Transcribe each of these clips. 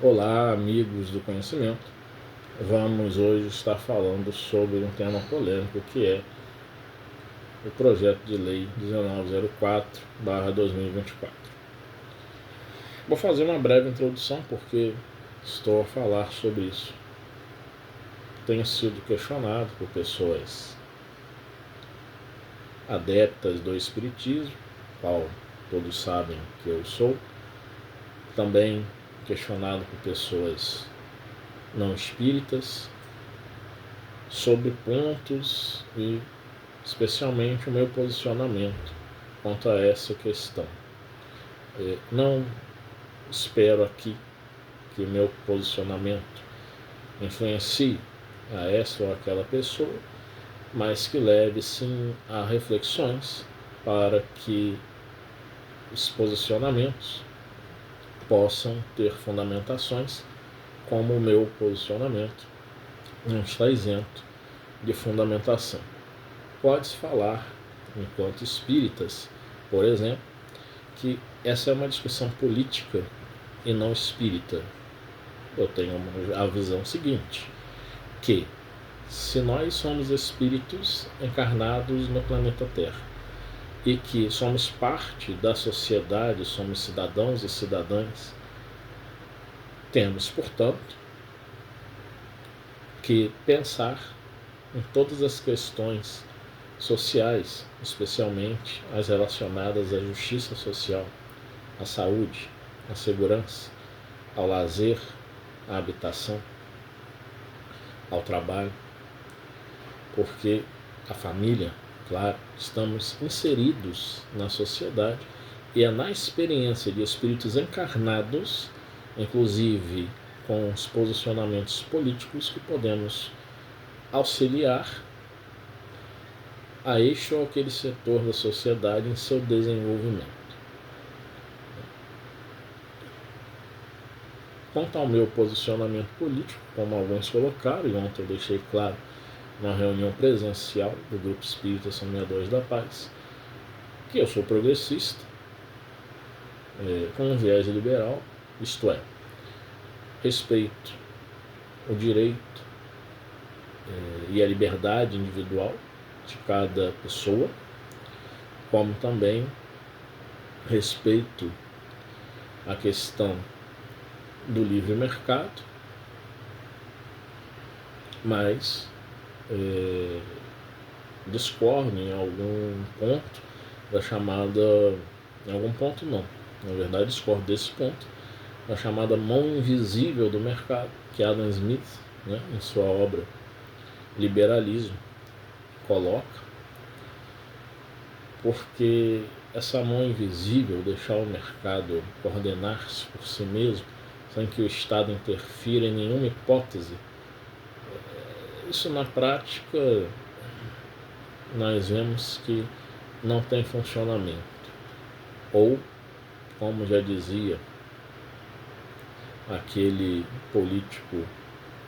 Olá, amigos do conhecimento. Vamos hoje estar falando sobre um tema polêmico que é o projeto de lei 1904/2024. Vou fazer uma breve introdução porque estou a falar sobre isso. Tenho sido questionado por pessoas adeptas do espiritismo, qual todos sabem que eu sou, também questionado por pessoas não espíritas, sobre pontos e especialmente o meu posicionamento quanto a essa questão. Não espero aqui que o meu posicionamento influencie a essa ou aquela pessoa, mas que leve sim a reflexões para que os posicionamentos possam ter fundamentações, como o meu posicionamento não está isento de fundamentação. Pode-se falar, enquanto espíritas, por exemplo, que essa é uma discussão política e não espírita. Eu tenho a visão seguinte, que se nós somos espíritos encarnados no planeta Terra e que somos parte da sociedade, somos cidadãos e cidadãs, temos, portanto, que pensar em todas as questões sociais, especialmente as relacionadas à justiça social, à saúde, à segurança, ao lazer, à habitação, ao trabalho, porque a família, claro, estamos inseridos na sociedade e é na experiência de espíritos encarnados, inclusive com os posicionamentos políticos, que podemos auxiliar a este ou aquele setor da sociedade em seu desenvolvimento. Quanto ao meu posicionamento político, como alguns colocaram, e ontem eu deixei claro numa reunião presencial do Grupo Espírita Semeadores da Paz, que eu sou progressista, com um viés liberal, isto é, respeito o direito e a liberdade individual de cada pessoa, como também respeito a questão do livre mercado, mas discordo em algum ponto da chamada, em algum ponto não, na verdade discordo desse ponto, da chamada mão invisível do mercado, que Adam Smith, em sua obra Liberalismo, coloca, porque essa mão invisível, deixar o mercado coordenar-se por si mesmo, sem que o Estado interfira em nenhuma hipótese, isso na prática nós vemos que não tem funcionamento. Ou, como já dizia aquele político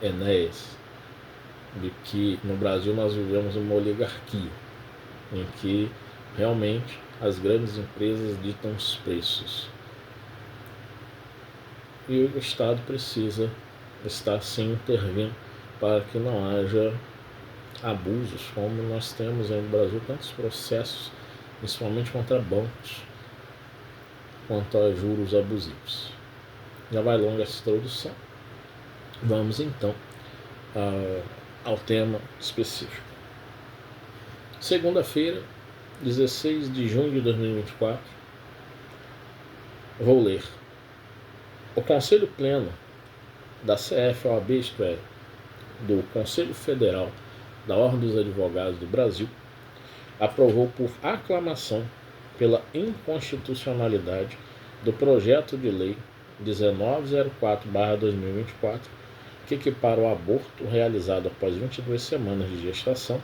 Enéas, de que no Brasil nós vivemos uma oligarquia, em que realmente as grandes empresas ditam os preços. E o Estado precisa estar sim intervindo para que não haja abusos, como nós temos aí no Brasil tantos processos, principalmente contra bancos, quanto a juros abusivos. Já vai longa essa introdução. Vamos então ao tema específico. Segunda-feira, 16 de junho de 2024, vou ler. O Conselho Pleno da CFOAB, isto é, do Conselho Federal da Ordem dos Advogados do Brasil, aprovou por aclamação pela inconstitucionalidade do projeto de lei 1904/2024, que equipara o aborto realizado após 22 semanas de gestação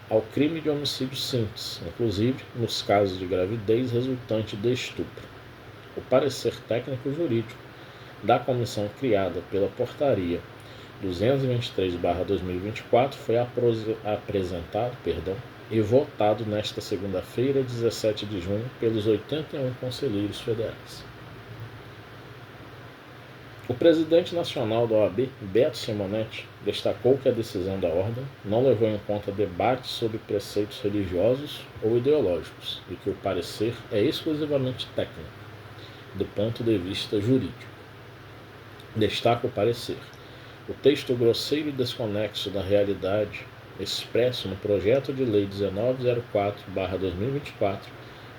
ao crime de homicídio simples, inclusive nos casos de gravidez resultante de estupro. O parecer técnico-jurídico da comissão criada pela Portaria 223/2024 foi apresentado e votado nesta segunda-feira, 17 de junho, pelos 81 conselheiros federais. O presidente nacional da OAB, Beto Simonetti, destacou que a decisão da Ordem não levou em conta debates sobre preceitos religiosos ou ideológicos e que o parecer é exclusivamente técnico, do ponto de vista jurídico. Destaca o parecer. O texto grosseiro e desconexo da realidade expresso no projeto de lei 1904/2024,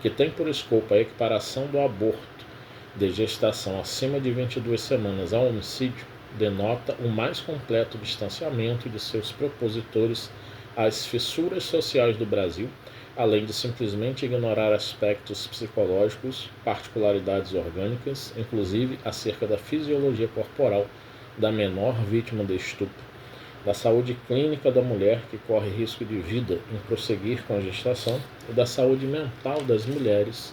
que tem por escopo a equiparação do aborto de gestação acima de 22 semanas ao homicídio, denota o mais completo distanciamento de seus propositores às fissuras sociais do Brasil, além de simplesmente ignorar aspectos psicológicos, particularidades orgânicas, inclusive acerca da fisiologia corporal da menor vítima de estupro, da saúde clínica da mulher que corre risco de vida em prosseguir com a gestação e da saúde mental das mulheres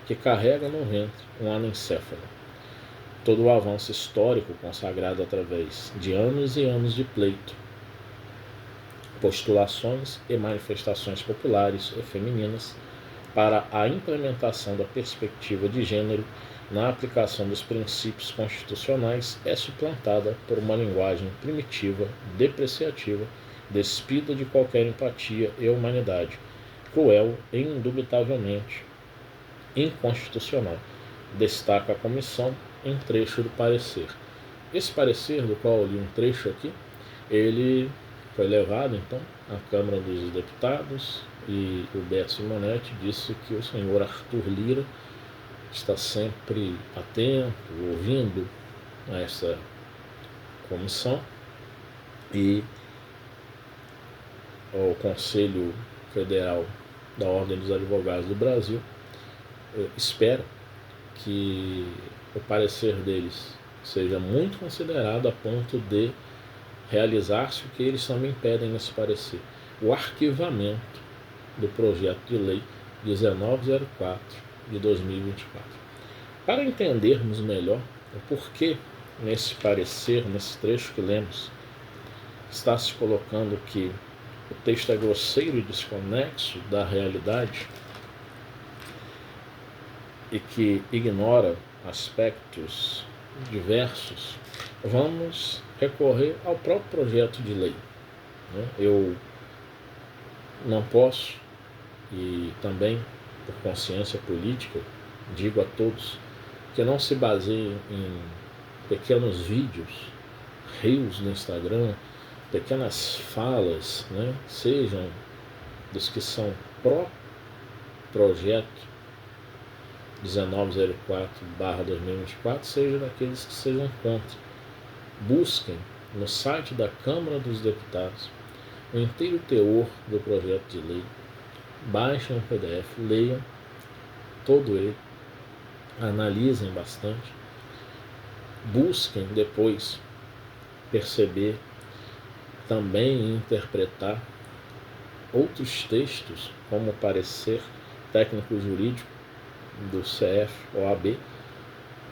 que carregam no ventre um anencéfalo. Todo o avanço histórico consagrado através de anos e anos de pleito, postulações e manifestações populares e femininas para a implementação da perspectiva de gênero na aplicação dos princípios constitucionais é suplantada por uma linguagem primitiva, depreciativa, despida de qualquer empatia e humanidade, cruel e indubitavelmente inconstitucional, destaca a comissão em trecho do parecer. Esse parecer, do qual eu li um trecho aqui, ele foi levado então à Câmara dos Deputados e o Beto Simonetti disse que o senhor Arthur Lira está sempre atento, ouvindo a essa comissão e o Conselho Federal da Ordem dos Advogados do Brasil espera que o parecer deles seja muito considerado a ponto de realizar-se o que eles também pedem nesse parecer, o arquivamento do projeto de lei 1904 de 2024. Para entendermos melhor o porquê nesse parecer, nesse trecho que lemos, está se colocando que o texto é grosseiro e desconexo da realidade e que ignora aspectos diversos, vamos recorrer ao próprio projeto de lei. Eu não posso, e também por consciência política, digo a todos que não se baseiem em pequenos vídeos, reels no Instagram, pequenas falas, sejam dos que são pró-projeto 1904/2024, seja daqueles que sejam contra. Busquem no site da Câmara dos Deputados o inteiro teor do projeto de lei, baixem o PDF, leiam todo ele, analisem bastante, busquem depois perceber também e interpretar outros textos, como o parecer técnico-jurídico do CF-OAB,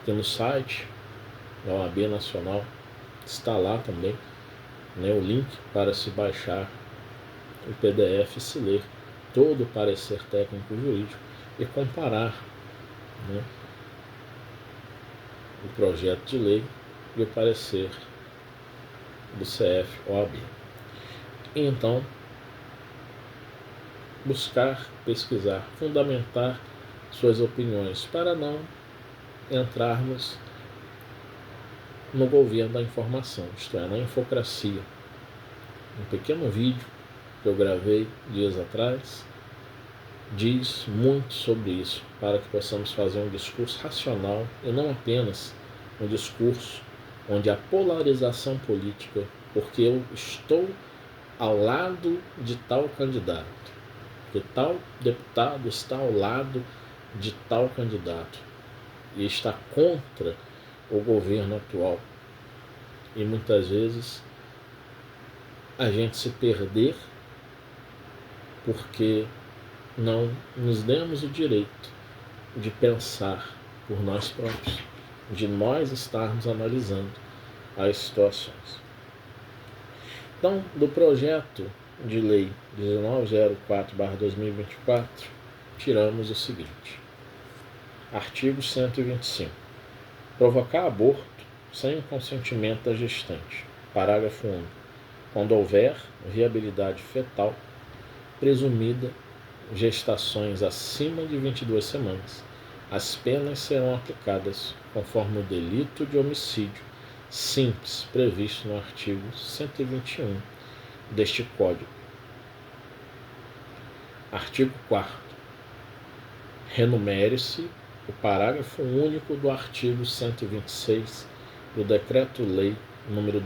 que no site da OAB Nacional está lá também, o link para se baixar o PDF e se ler todo o parecer técnico-jurídico e comparar o projeto de lei e o parecer do CF-OAB. E então, buscar, pesquisar, fundamentar suas opiniões para não entrarmos no governo da informação, isto é, na infocracia. Um pequeno vídeo que eu gravei dias atrás diz muito sobre isso, para que possamos fazer um discurso racional e não apenas um discurso onde a polarização política, porque eu estou ao lado de tal candidato, que tal deputado está ao lado de tal candidato e está contra o governo atual. E muitas vezes a gente se perder porque não nos demos o direito de pensar por nós próprios, de nós estarmos analisando as situações. Então, do projeto de lei 1904/2024, tiramos o seguinte: artigo 125. Provocar aborto sem o consentimento da gestante. Parágrafo único. Quando houver viabilidade fetal presumida, gestações acima de 22 semanas, as penas serão aplicadas conforme o delito de homicídio simples previsto no artigo 121 deste Código. Artigo 4º. Renumere-se o parágrafo único do artigo 126 do Decreto-Lei nº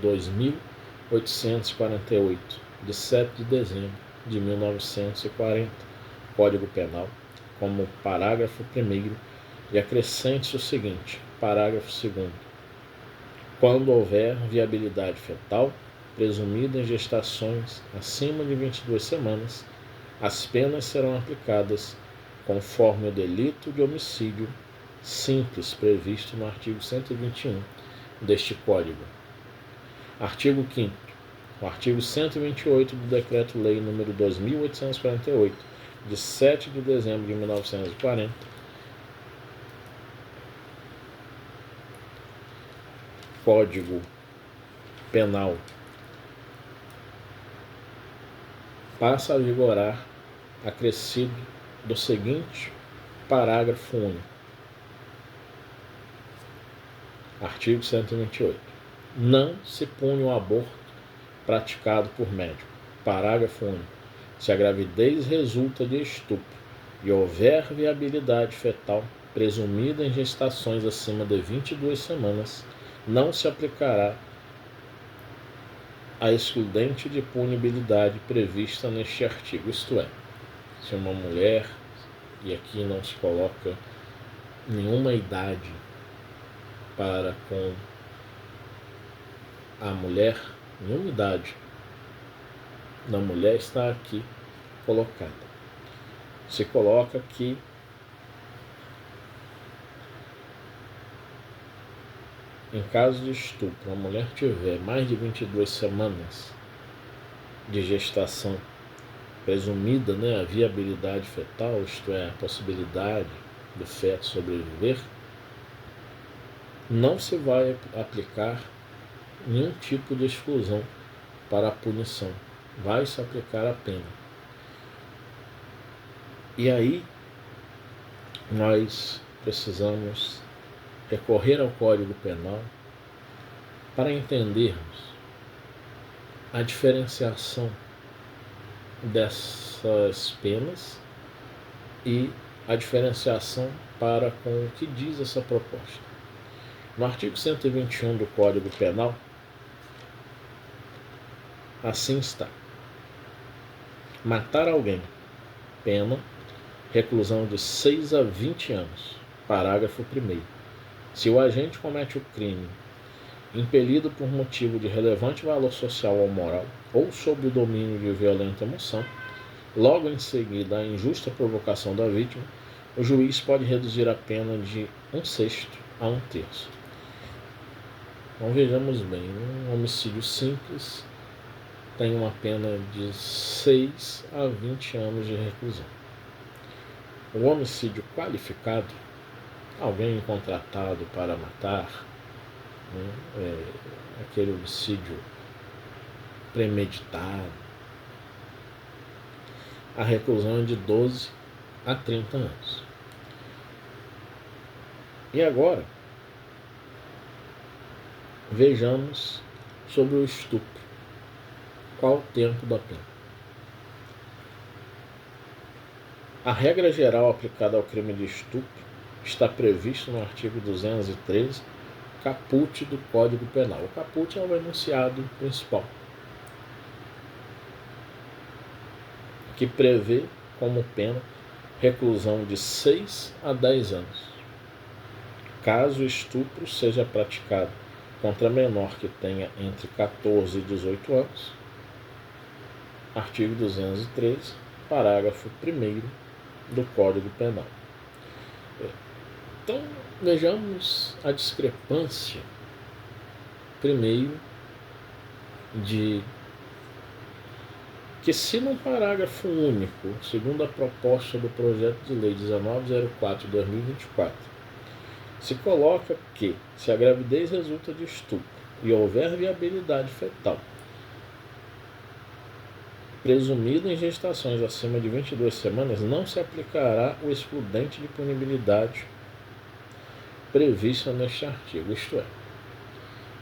2.848, de 7 de dezembro de 1940, Código Penal, como parágrafo 1º, e acrescente o seguinte: parágrafo 2º. Quando houver viabilidade fetal presumida em gestações acima de 22 semanas, as penas serão aplicadas conforme o delito de homicídio simples previsto no artigo 121 deste Código. Artigo 5º. O artigo 128 do Decreto-Lei nº 2.848, de 7 de dezembro de 1940, Código Penal, passa a vigorar acrescido do seguinte parágrafo único. Artigo 128. Não se pune o aborto praticado por médico. Parágrafo único. Se a gravidez resulta de estupro e houver viabilidade fetal presumida em gestações acima de 22 semanas, não se aplicará a excludente de punibilidade prevista neste artigo, isto é, se uma mulher, e aqui não se coloca nenhuma idade para com a mulher, nenhuma idade da mulher está aqui colocada. Se coloca que em caso de estupro, a mulher tiver mais de 22 semanas de gestação presumida, a viabilidade fetal, isto é, a possibilidade do feto sobreviver, não se vai aplicar nenhum tipo de exclusão para a punição. Vai se aplicar a pena. E aí, nós precisamos recorrer ao Código Penal para entendermos a diferenciação dessas penas e a diferenciação para com o que diz essa proposta. No artigo 121 do Código Penal, assim está: matar alguém, pena, reclusão de 6 a 20 anos. Parágrafo 1º. Se o agente comete o crime impelido por motivo de relevante valor social ou moral, ou sob o domínio de violenta emoção, logo em seguida à injusta provocação da vítima, o juiz pode reduzir a pena de 1/6 a 1/3. Então vejamos bem, um homicídio simples tem uma pena de 6 a 20 anos de reclusão. O homicídio qualificado, alguém contratado para matar, aquele homicídio premeditado, a reclusão é de 12 a 30 anos. E agora, vejamos sobre o estupro. Qual o tempo da pena? A regra geral aplicada ao crime de estupro está prevista no artigo 213, caput do Código Penal. O caput é o enunciado principal, que prevê como pena reclusão de 6 a 10 anos, caso o estupro seja praticado contra menor que tenha entre 14 e 18 anos. Artigo 213, parágrafo 1º do Código Penal. Então, vejamos a discrepância, primeiro, de que se num parágrafo único, segundo a proposta do projeto de lei 1904/2024, Se coloca que, se a gravidez resulta de estupro e houver viabilidade fetal, presumida em gestações acima de 22 semanas, não se aplicará o excludente de punibilidade previsto neste artigo, isto é,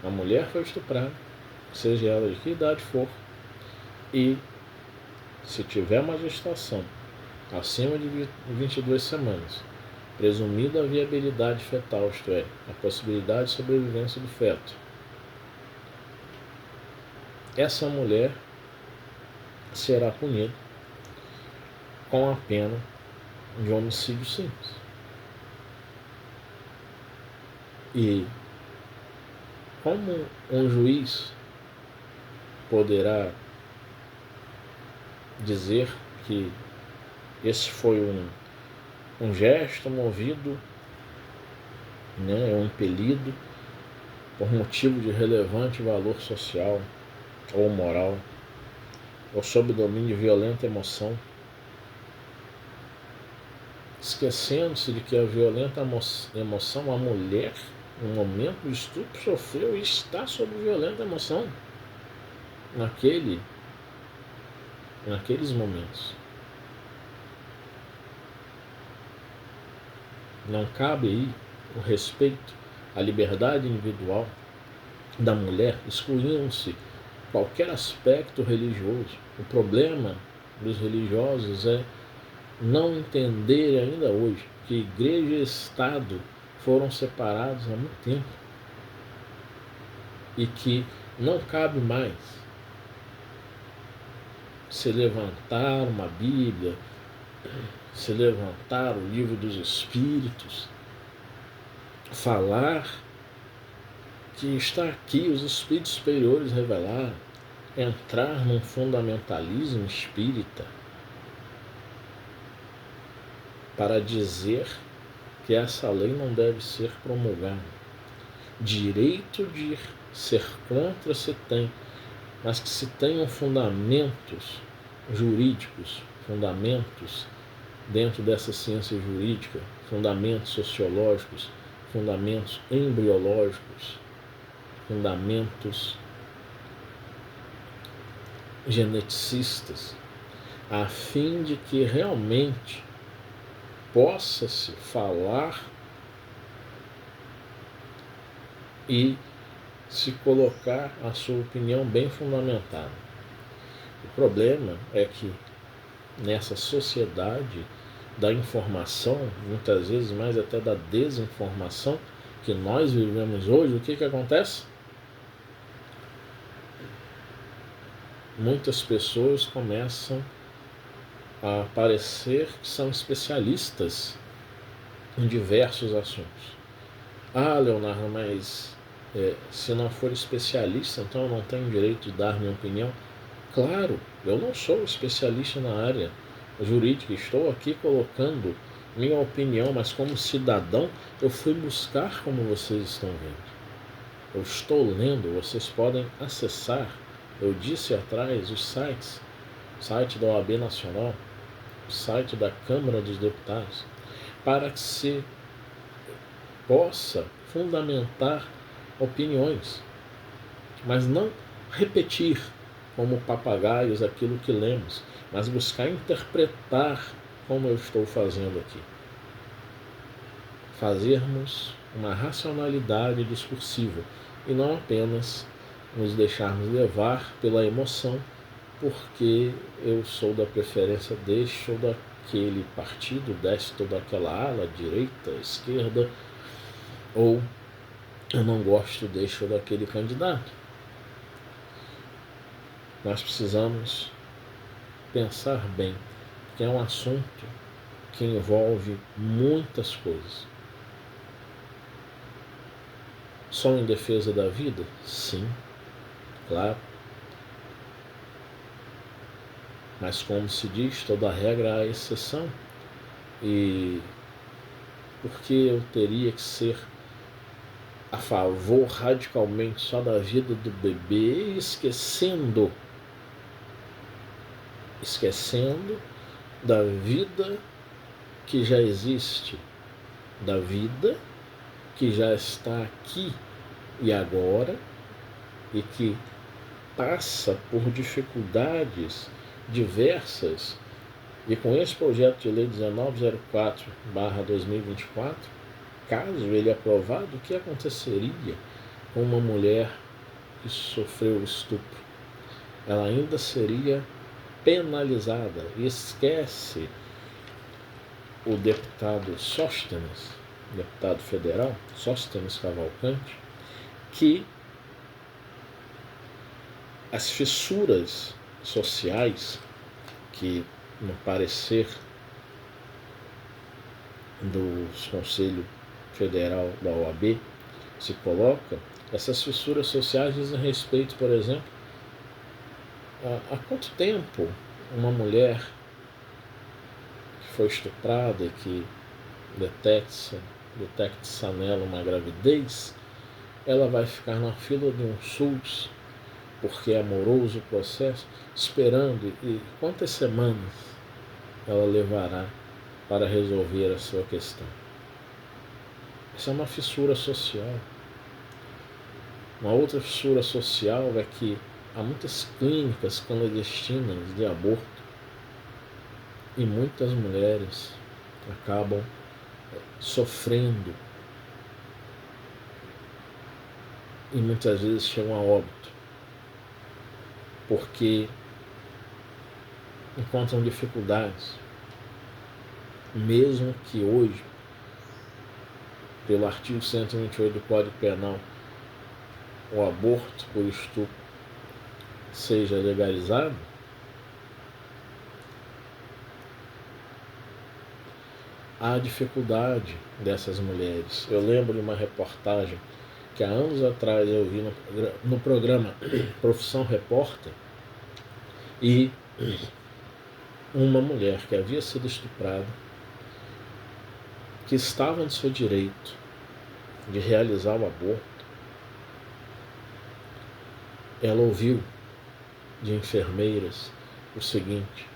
a mulher foi estuprada, seja ela de que idade for, e se tiver uma gestação acima de 22 semanas, presumida a viabilidade fetal, isto é, a possibilidade de sobrevivência do feto, essa mulher será punida com a pena de homicídio simples. E como um juiz poderá dizer que esse foi um gesto movido, ou impelido por motivo de relevante valor social ou moral, ou sob domínio de violenta emoção, esquecendo-se de que a violenta emoção, a mulher, no momento do estupro, sofreu e está sob violenta emoção naqueles momentos. Não cabe aí o respeito à liberdade individual da mulher, excluindo-se qualquer aspecto religioso. O problema dos religiosos é não entender ainda hoje que igreja e Estado foram separados há muito tempo e que não cabe mais se levantar uma Bíblia, se levantar o livro dos Espíritos, falar que está aqui, os Espíritos superiores revelaram, entrar num fundamentalismo espírita para dizer que essa lei não deve ser promulgada. Direito de ser contra se tem, mas que se tenham fundamentos jurídicos, fundamentos dentro dessa ciência jurídica, fundamentos sociológicos, fundamentos embriológicos, fundamentos geneticistas, a fim de que realmente possa-se falar e se colocar a sua opinião bem fundamentada. O problema é que nessa sociedade da informação, muitas vezes mais até da desinformação que nós vivemos hoje, o que acontece? Muitas pessoas começam a parecer que são especialistas em diversos assuntos. Ah, Leonardo, mas se não for especialista, então eu não tenho direito de dar minha opinião? Claro, eu não sou especialista na área jurídica, estou aqui colocando minha opinião, mas como cidadão eu fui buscar, como vocês estão vendo. Eu estou lendo, vocês podem acessar, eu disse atrás, os sites, site da OAB Nacional, o site da Câmara dos Deputados, para que se possa fundamentar opiniões, mas não repetir como papagaios aquilo que lemos, mas buscar interpretar como eu estou fazendo aqui. Fazermos uma racionalidade discursiva e não apenas nos deixarmos levar pela emoção, porque eu sou da preferência deste ou daquele partido, desta ou daquela ala, direita, esquerda, ou eu não gosto deste ou daquele candidato. Nós precisamos pensar bem, que é um assunto que envolve muitas coisas. Sou em defesa da vida? Sim, claro. Mas como se diz, toda regra há exceção. E por que eu teria que ser a favor radicalmente só da vida do bebê, esquecendo da vida que já existe, da vida que já está aqui e agora e que passa por dificuldades diversas. E com esse projeto de lei 1904/2024, caso ele aprovado, o que aconteceria com uma mulher que sofreu estupro? Ela ainda seria penalizada. E esquece o deputado Sóstenes, deputado federal, Sóstenes Cavalcante, que as fissuras sociais que, no parecer do Conselho Federal da OAB, se coloca, essas fissuras sociais dizem respeito, por exemplo, há quanto tempo uma mulher que foi estuprada e que detecta nela uma gravidez, ela vai ficar na fila de um SUS, porque é amoroso o processo, esperando, e quantas semanas ela levará para resolver a sua questão? Isso é uma fissura social. Uma outra fissura social é que há muitas clínicas clandestinas de aborto e muitas mulheres acabam sofrendo e muitas vezes chegam a óbito porque encontram dificuldades, mesmo que hoje, pelo artigo 128 do Código Penal, o aborto por estupro seja legalizado. Há dificuldade dessas mulheres. Eu lembro de uma reportagem que há anos atrás eu vi no programa Profissão Repórter, e uma mulher que havia sido estuprada, que estava no seu direito de realizar o aborto, ela ouviu de enfermeiras o seguinte: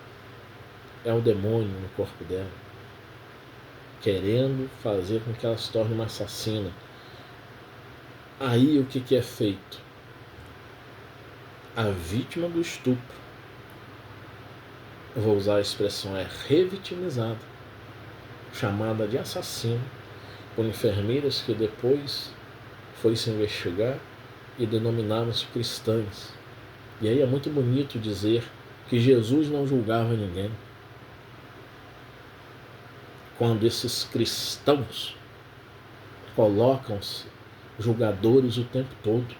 é um demônio no corpo dela, querendo fazer com que ela se torne uma assassina. Aí o que é feito? A vítima do estupro, eu vou usar a expressão, é revitimizada, chamada de assassino, por enfermeiras que depois foi se investigar e denominaram-se cristãs. E aí é muito bonito dizer que Jesus não julgava ninguém, quando esses cristãos colocam-se julgadores o tempo todo.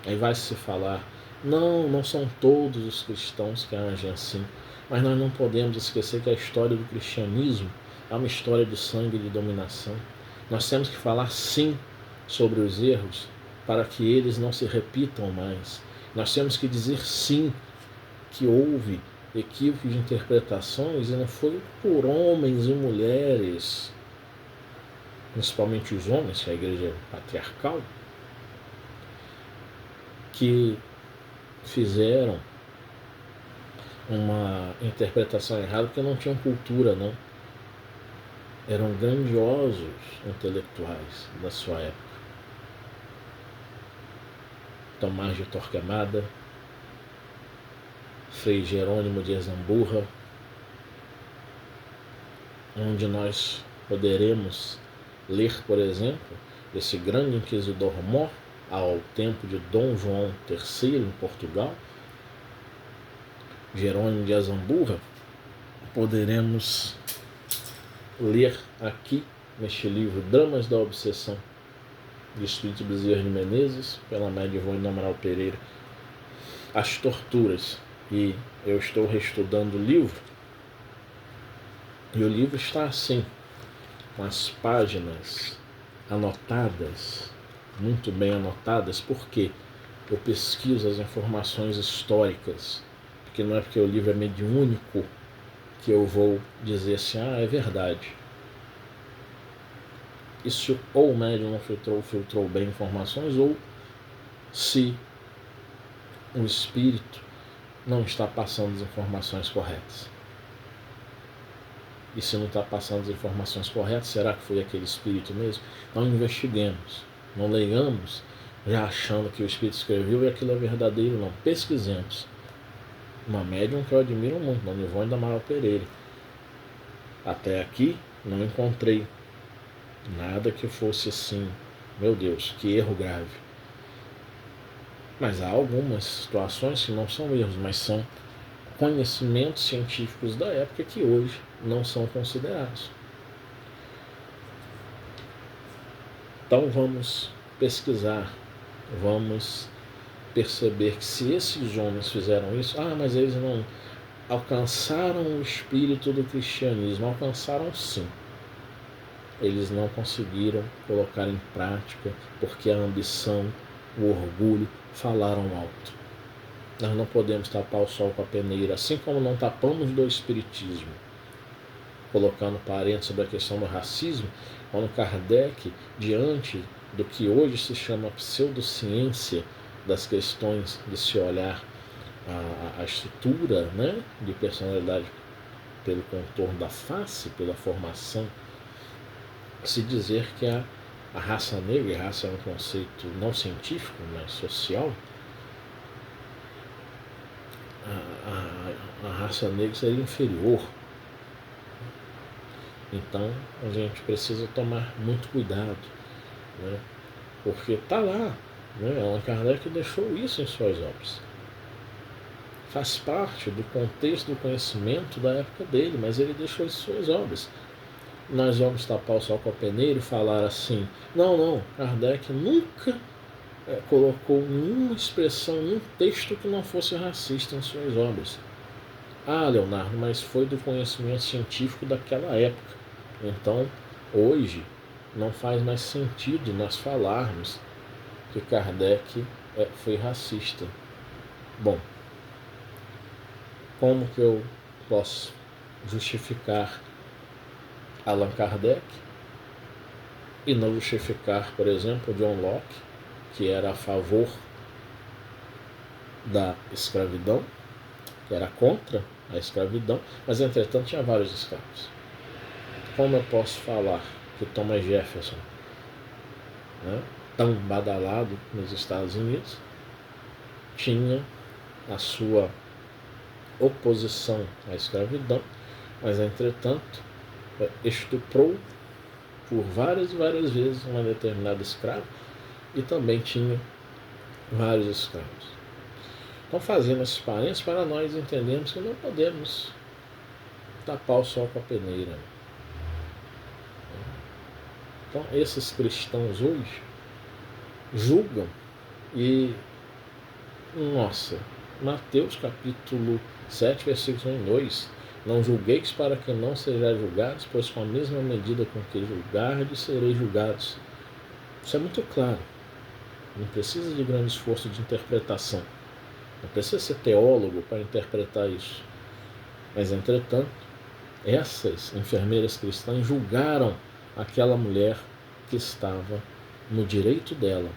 Aí vai se falar, não são todos os cristãos que agem assim, mas nós não podemos esquecer que a história do cristianismo é uma história de sangue e de dominação. Nós temos que falar sim sobre os erros para que eles não se repitam mais. Nós temos que dizer sim que houve equívocos de interpretações, e não foi por homens e mulheres, principalmente os homens, que a igreja é patriarcal, que fizeram uma interpretação errada, porque não tinham cultura, não. Eram grandiosos intelectuais da sua época. Tomás de Torquemada, Frei Jerônimo de Ezamburra, onde nós poderemos ler, por exemplo, esse grande inquisidor mor ao tempo de Dom João III em Portugal, Jerônimo de Ezamburra. Poderemos ler aqui neste livro Dramas da Obsessão, de Espírito Bezerra de Menezes, pela média Ivone Amaral Pereira, as torturas. E eu estou reestudando o livro, e o livro está assim, com as páginas anotadas, muito bem anotadas, porque eu pesquiso as informações históricas, porque não é porque o livro é mediúnico que eu vou dizer assim, é verdade. Isso ou o médium não filtrou bem informações, ou se o espírito não está passando as informações corretas. E se não está passando as informações corretas, será que foi aquele espírito mesmo? Então investiguemos, não leiamos já achando que o espírito escreveu e aquilo é verdadeiro, não. Pesquisemos. Uma médium que eu admiro muito, Dona Ivone da Amaral Pereira. Até aqui não encontrei nada que fosse assim, meu Deus, que erro grave. Mas há algumas situações que não são erros, mas são conhecimentos científicos da época que hoje não são considerados. Então vamos pesquisar, vamos perceber que se esses homens fizeram isso, mas eles não alcançaram o espírito do cristianismo. Alcançaram sim. Eles não conseguiram colocar em prática porque a ambição, o orgulho falaram alto. Nós não podemos tapar o sol com a peneira, assim como não tapamos do espiritismo. Colocando parênteses sobre a questão do racismo, quando Kardec, diante do que hoje se chama pseudociência das questões de se olhar a estrutura, né, de personalidade pelo contorno da face, pela formação, se dizer que a raça negra, e raça é um conceito não científico, mas social, a raça negra seria inferior. Então a gente precisa tomar muito cuidado, né? Porque está lá, né? Allan Kardec deixou isso em suas obras. Faz parte do contexto do conhecimento da época dele, mas ele deixou em suas obras. Nós vamos tapar o sol com a peneira e falar assim, não, Kardec nunca colocou nenhuma expressão, nenhum texto que não fosse racista em suas obras. Leonardo, mas foi do conhecimento científico daquela época. Então, hoje, não faz mais sentido nós falarmos que Kardec foi racista. Bom, como que eu posso justificar Allan Kardec e não justificar, por exemplo, John Locke, que era a favor da escravidão, que era contra a escravidão, mas entretanto tinha vários escravos. Como eu posso falar que Thomas Jefferson, né, tão badalado nos Estados Unidos, tinha a sua oposição à escravidão, mas entretanto estuprou por várias e várias vezes uma determinada escrava e também tinha vários escravos. Então, fazendo esses parênteses para nós entendermos que não podemos tapar o sol com a peneira. Então, esses cristãos hoje julgam e, Mateus capítulo 7, versículos 1 e 2, não julgueis para que não sejais julgados, pois com a mesma medida com que julgardes, sereis julgados. Isso é muito claro. Não precisa de grande esforço de interpretação. Não precisa ser teólogo para interpretar isso. Mas, entretanto, essas enfermeiras cristãs julgaram aquela mulher que estava no direito dela,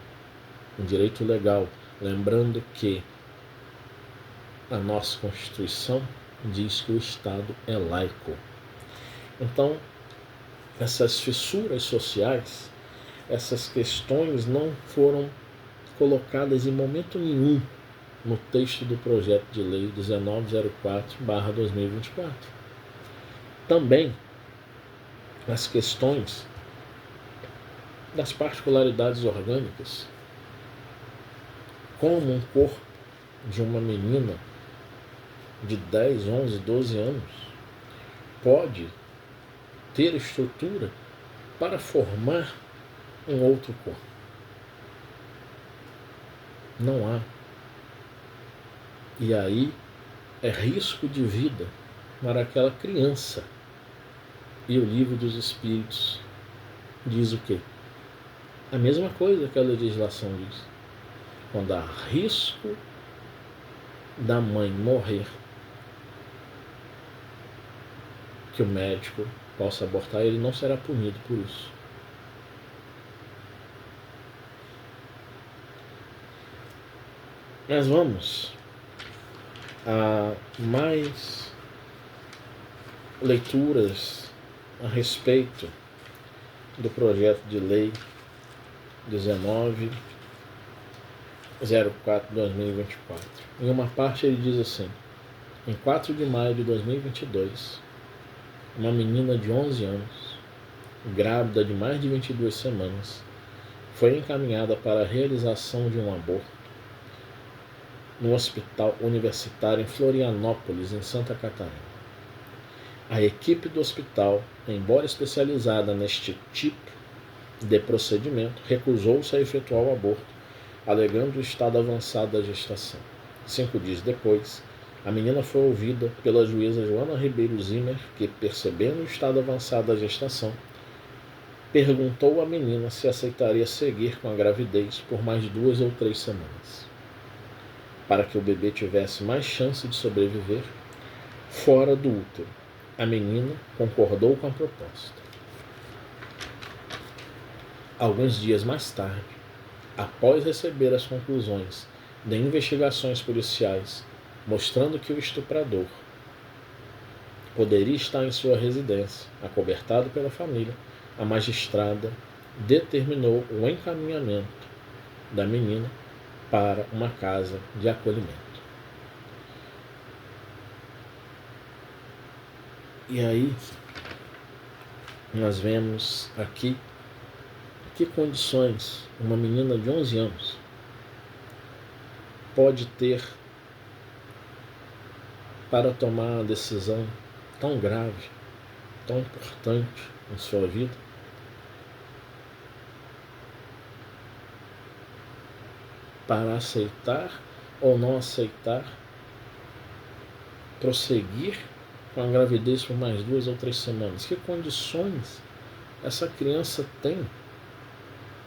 no direito legal, lembrando que a nossa Constituição diz que o Estado é laico. Então, essas fissuras sociais, essas questões não foram colocadas em momento nenhum no texto do projeto de lei 1904/2024. Também as questões das particularidades orgânicas, como um corpo de uma menina de 10, 11, 12 anos pode ter estrutura para formar um outro corpo. Não há. E aí é risco de vida para aquela criança. E o Livro dos Espíritos diz o quê? A mesma coisa que a legislação diz. Quando há risco da mãe morrer, que o médico possa abortar, ele não será punido por isso. Mas vamos a mais leituras a respeito do projeto de lei 1904/2024. Em uma parte ele diz assim: em 4 de maio de 2022, uma menina de 11 anos, grávida de mais de 22 semanas, foi encaminhada para a realização de um aborto no Hospital Universitário em Florianópolis, em Santa Catarina. A equipe do hospital, embora especializada neste tipo de procedimento, recusou-se a efetuar o aborto, alegando o estado avançado da gestação. 5 dias depois, a menina foi ouvida pela juíza Joana Ribeiro Zimmer, que, percebendo o estado avançado da gestação, perguntou à menina se aceitaria seguir com a gravidez por mais 2 ou 3 semanas, para que o bebê tivesse mais chance de sobreviver fora do útero. A menina concordou com a proposta. Alguns dias mais tarde, após receber as conclusões de investigações policiais mostrando que o estuprador poderia estar em sua residência, acobertado pela família, a magistrada determinou o encaminhamento da menina para uma casa de acolhimento. E aí, nós vemos aqui que condições uma menina de 11 anos pode ter para tomar uma decisão tão grave, tão importante em sua vida. Para aceitar ou não aceitar prosseguir com a gravidez por mais 2 ou 3 semanas. Que condições essa criança tem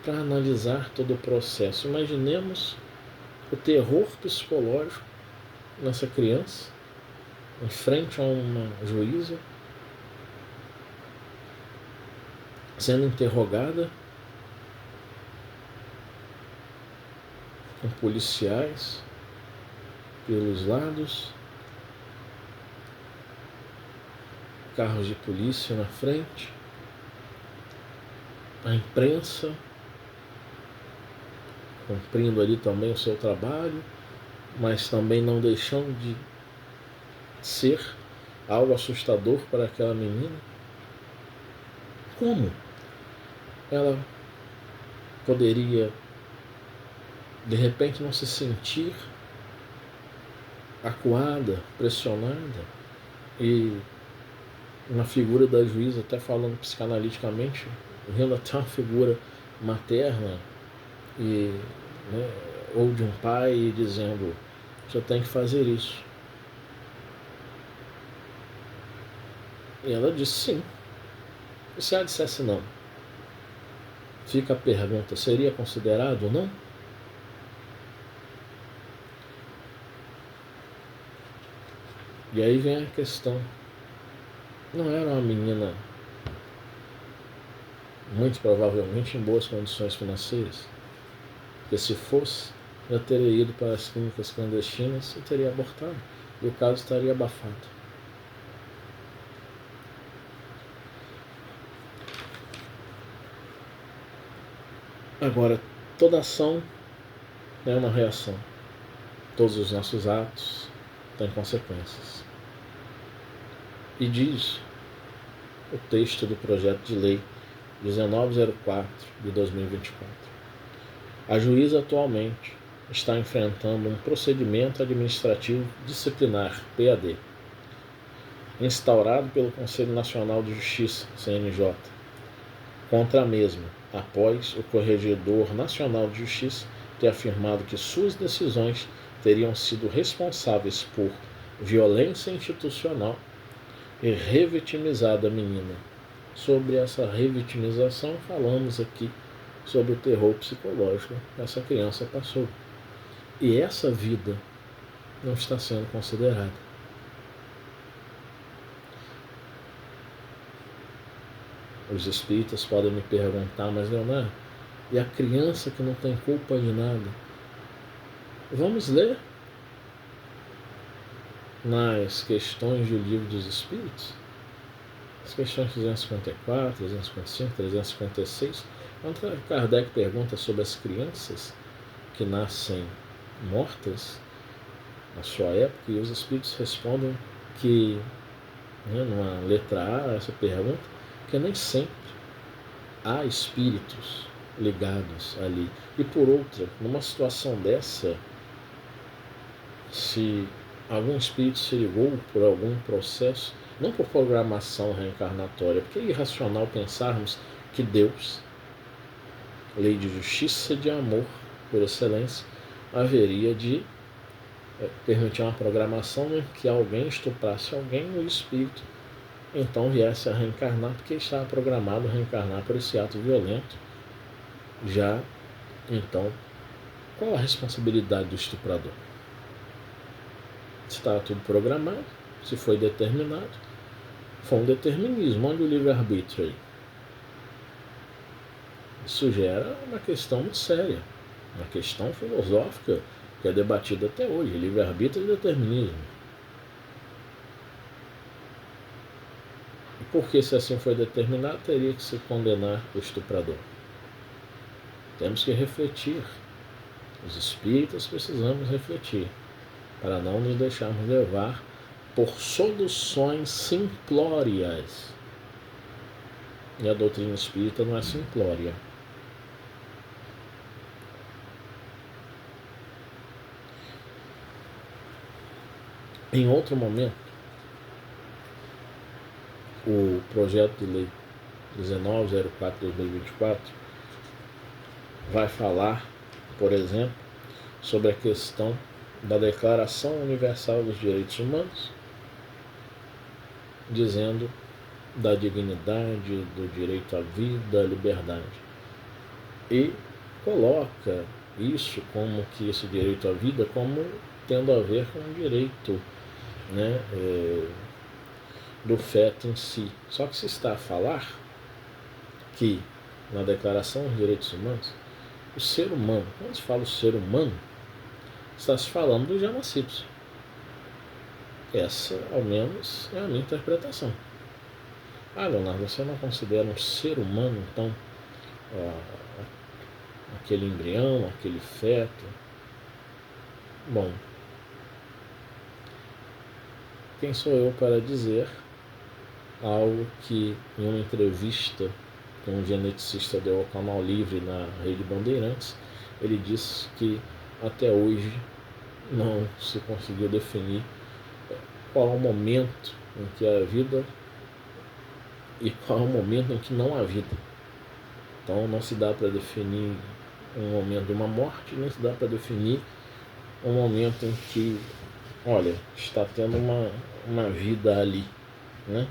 para analisar todo o processo? Imaginemos o terror psicológico nessa criança, em frente a uma juíza, sendo interrogada com policiais pelos lados, carros de polícia na frente, a imprensa cumprindo ali também o seu trabalho, mas também não deixando de ser algo assustador para aquela menina. Como ela poderia de repente não se sentir acuada, pressionada, e uma figura da juíza, até falando psicanaliticamente, vendo até uma figura materna e, ou de um pai dizendo: você tem que fazer isso. E ela disse sim. E se ela dissesse não? Fica a pergunta: seria considerado ou não? E aí vem a questão: não era uma menina muito provavelmente em boas condições financeiras? Porque se fosse, já teria ido para as clínicas clandestinas e teria abortado, e o caso estaria abafado. Agora, toda ação é uma reação. Todos os nossos atos têm consequências. E diz o texto do projeto de lei 1904 de 2024. A juíza atualmente está enfrentando um procedimento administrativo disciplinar, PAD, instaurado pelo Conselho Nacional de Justiça, CNJ, contra a mesma, após o Corregedor Nacional de Justiça ter afirmado que suas decisões teriam sido responsáveis por violência institucional e revitimizado a menina. Sobre essa revitimização, falamos aqui sobre o terror psicológico que essa criança passou. E essa vida não está sendo considerada. Os espíritas podem me perguntar: mas Leonardo, e a criança que não tem culpa de nada? Vamos ler nas questões do Livro dos Espíritos. as questões 354, 355, 356, quando Kardec pergunta sobre as crianças que nascem mortas na sua época, e os espíritos respondem que, né, numa letra A, essa pergunta, que nem sempre há espíritos ligados ali. E por outra, numa situação dessa, se algum espírito se ligou por algum processo, não por programação reencarnatória, porque é irracional pensarmos que Deus, lei de justiça e de amor por excelência, haveria de permitir uma programação em que alguém estuprasse alguém e o espírito então viesse a reencarnar, porque estava programado a reencarnar por esse ato violento. Já então, qual a responsabilidade do estuprador? Se estava tudo programado, se foi determinado, foi um determinismo. Onde o livre-arbítrio aí? Isso gera uma questão muito séria, uma questão filosófica que é debatida até hoje, livre-arbítrio e determinismo. E porque, se assim foi determinado, teria que se condenar o estuprador? Temos que refletir. Os espíritas precisamos refletir, para não nos deixarmos levar por soluções simplórias. E a doutrina espírita não é simplória. Em outro momento, o projeto de lei 1904/2024 vai falar, por exemplo, sobre a questão da Declaração Universal dos Direitos Humanos, dizendo da dignidade, do direito à vida, à liberdade. E coloca isso como que esse direito à vida como tendo a ver com o direito, né, do feto em si. Só que se está a falar que na Declaração dos Direitos Humanos, o ser humano, quando se fala o ser humano, está se falando dos já nascidos. Essa, ao menos, é a minha interpretação. Leonardo, você não considera um ser humano, então, aquele embrião, aquele feto? Bom, quem sou eu para dizer algo que, em uma entrevista que um geneticista deu ao Canal Livre na Rede Bandeirantes, ele disse que até hoje não se conseguiu definir qual é o momento em que há vida e qual é o momento em que não há vida. Então não se dá para definir um momento de uma morte, nem se dá para definir um momento em que, olha, está tendo uma vida ali, né?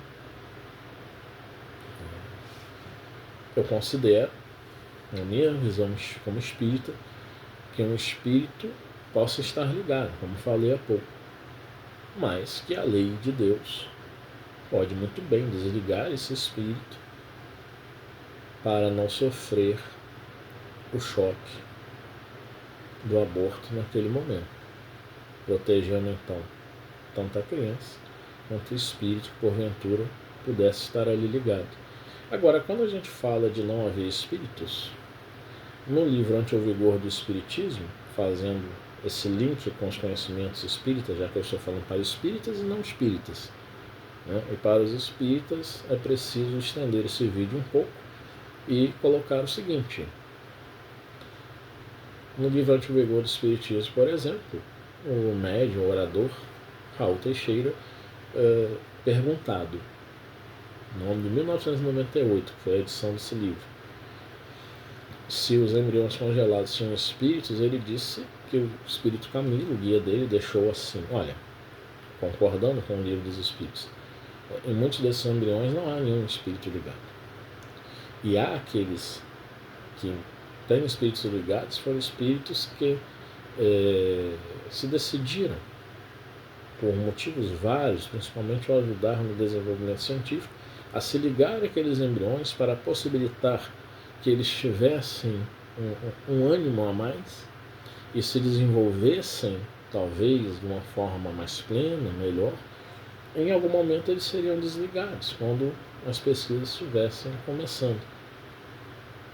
Eu considero, na minha visão como espírita, que um espírito possa estar ligado, como falei há pouco, mas que a lei de Deus pode muito bem desligar esse espírito para não sofrer o choque do aborto naquele momento, protegendo então tanto a criança quanto o espírito que porventura pudesse estar ali ligado. Agora, quando a gente fala de não haver espíritos, no livro Ante o Vigor do Espiritismo, fazendo esse link com os conhecimentos espíritas, já que eu estou falando para espíritas e não espíritas, né? E para os espíritas é preciso estender esse vídeo um pouco e colocar o seguinte: no livro Ante o Vigor do Espiritismo, por exemplo, o médium, o orador Raul Teixeira, perguntado, no ano de 1998, que foi a edição desse livro, se os embriões congelados tinham espíritos, ele disse que o espírito Camilo, o guia dele, deixou assim: olha, concordando com o livro dos espíritos, em muitos desses embriões não há nenhum espírito ligado. E há aqueles que têm espíritos ligados, foram espíritos que se decidiram, por motivos vários, principalmente ao ajudar no desenvolvimento científico, a se ligar àqueles embriões para possibilitar que eles tivessem um ânimo a mais e se desenvolvessem, talvez, de uma forma mais plena, melhor. Em algum momento eles seriam desligados, quando as pesquisas estivessem começando.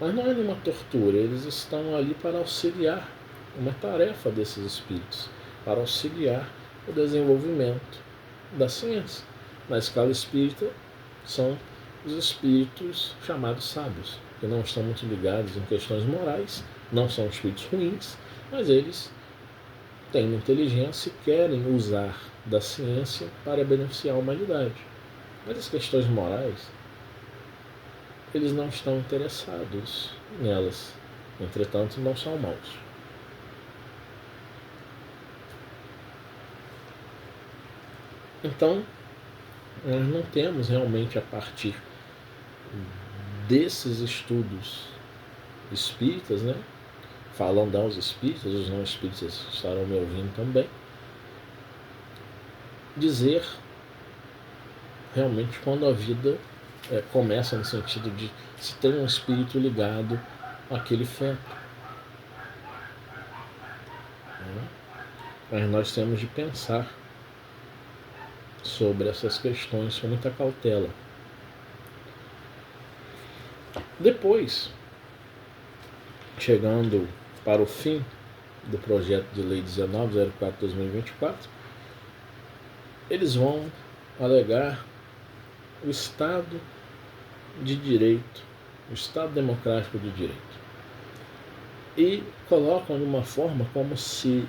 Mas não é nenhuma tortura, eles estão ali para auxiliar uma tarefa desses espíritos, para auxiliar o desenvolvimento da ciência. Na escala espírita, são os espíritos chamados sábios, que não estão muito ligados em questões morais, não são espíritos ruins, mas eles têm inteligência e querem usar da ciência para beneficiar a humanidade. Mas as questões morais, eles não estão interessados nelas, entretanto não são maus. Então, nós não temos realmente, a partir desses estudos espíritas, né, falando aos espíritas, os não espíritas estarão me ouvindo também, dizer realmente quando a vida começa, no sentido de se ter um espírito ligado àquele feto. Mas nós temos de pensar sobre essas questões com muita cautela. Depois, chegando para o fim do projeto de lei 1904/2024, eles vão alegar o Estado de Direito, o Estado Democrático de Direito. E colocam de uma forma como se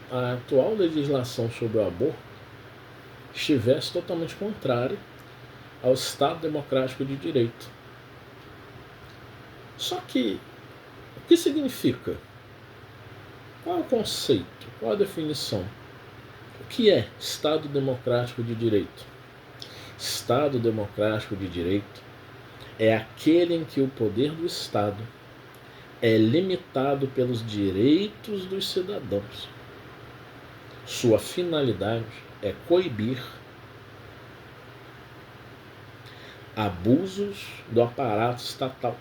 a atual legislação sobre o aborto estivesse totalmente contrária ao Estado Democrático de Direito. Só que, o que significa? Qual é o conceito? Qual a definição? O que é Estado Democrático de Direito? Estado Democrático de Direito é aquele em que o poder do Estado é limitado pelos direitos dos cidadãos. Sua finalidade é coibir abusos do aparato estatal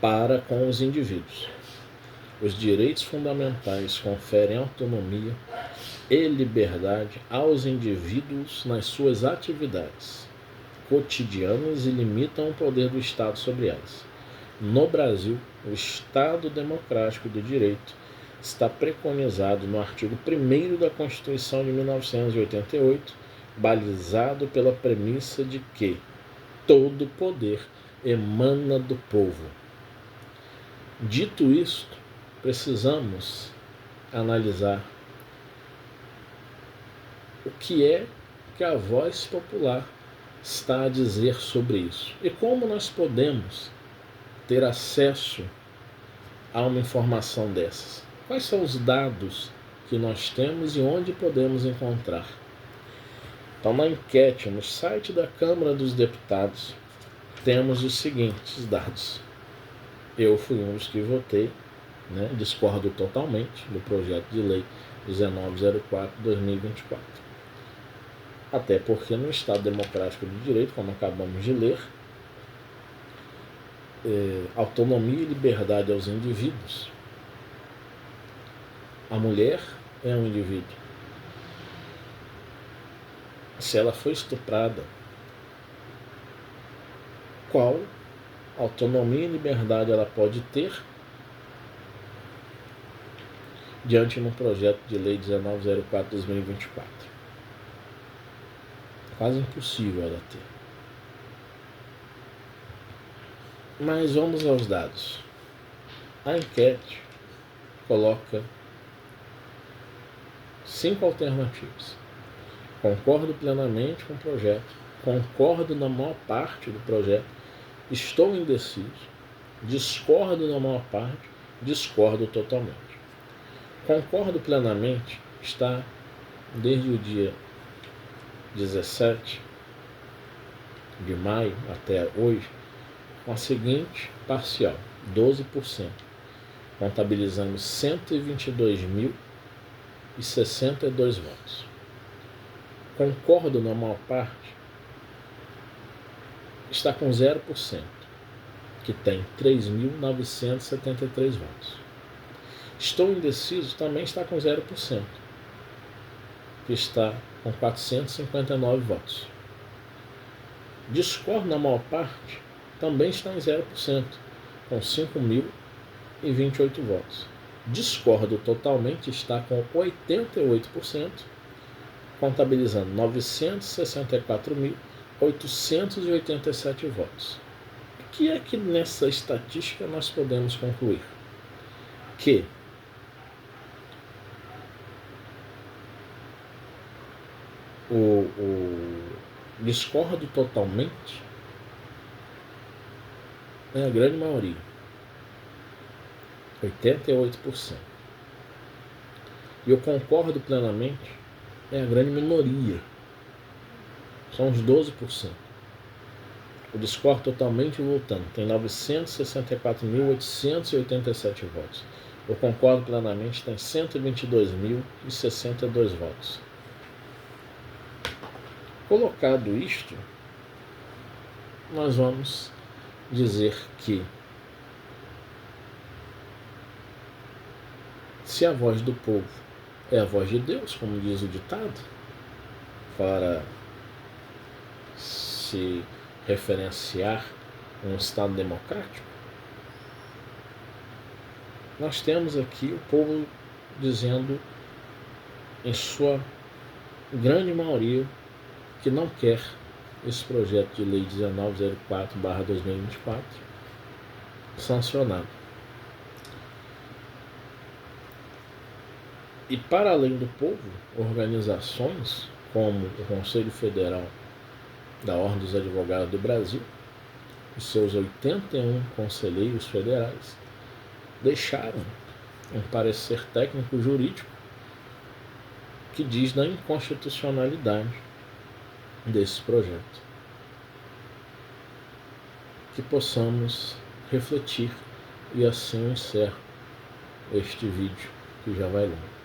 para com os indivíduos. Os direitos fundamentais conferem autonomia e liberdade aos indivíduos nas suas atividades cotidianas e limitam o poder do Estado sobre elas. No Brasil, o Estado Democrático de Direito está preconizado no artigo 1º da Constituição de 1988, balizado pela premissa de que todo poder emana do povo. Dito isto, precisamos analisar o que é que a voz popular está a dizer sobre isso e como nós podemos ter acesso a uma informação dessas. Quais são os dados que nós temos e onde podemos encontrar? Então, na enquete, no site da Câmara dos Deputados, temos os seguintes dados. Eu fui um dos que votei, né? Discordo totalmente do projeto de lei 1904/2024. Até porque no Estado Democrático de Direito, como acabamos de ler, autonomia e liberdade aos indivíduos. A mulher é um indivíduo. Se ela foi estuprada, qual autonomia e liberdade ela pode ter diante de um projeto de lei 1904/2024? Quase impossível ela ter. Mas vamos aos dados. A enquete coloca 5 alternativas. Concordo plenamente com o projeto, concordo na maior parte do projeto, estou indeciso, discordo na maior parte, discordo totalmente. Concordo plenamente está desde o dia 17 de maio até hoje, com a seguinte parcial, 12%, contabilizando 122.062 votos. Concordo na maior parte está com 0%, que tem 3.973 votos. Estou indeciso também está com 0%, que está com 459 votos. Discordo na maior parte, também está em 0%, com 5.028 votos. Discordo totalmente está com 88%, contabilizando 964.887 votos. O que é que nessa estatística nós podemos concluir? Que o discordo totalmente é a grande maioria, 88%. E eu concordo plenamente é a grande minoria, são os 12%. O discordo totalmente voltando tem 964.887 votos. Eu concordo plenamente tem 122.062 votos. Colocado isto, nós vamos dizer que se a voz do povo é a voz de Deus, como diz o ditado, para se referenciar um Estado democrático, nós temos aqui o povo dizendo, em sua grande maioria, que não quer esse projeto de lei 1904/2024 sancionado. E para além do povo, organizações como o Conselho Federal da Ordem dos Advogados do Brasil e seus 81 conselheiros federais deixaram um parecer técnico jurídico que diz da inconstitucionalidade desse projeto. Que possamos refletir, e assim encerro este vídeo que já vai longo.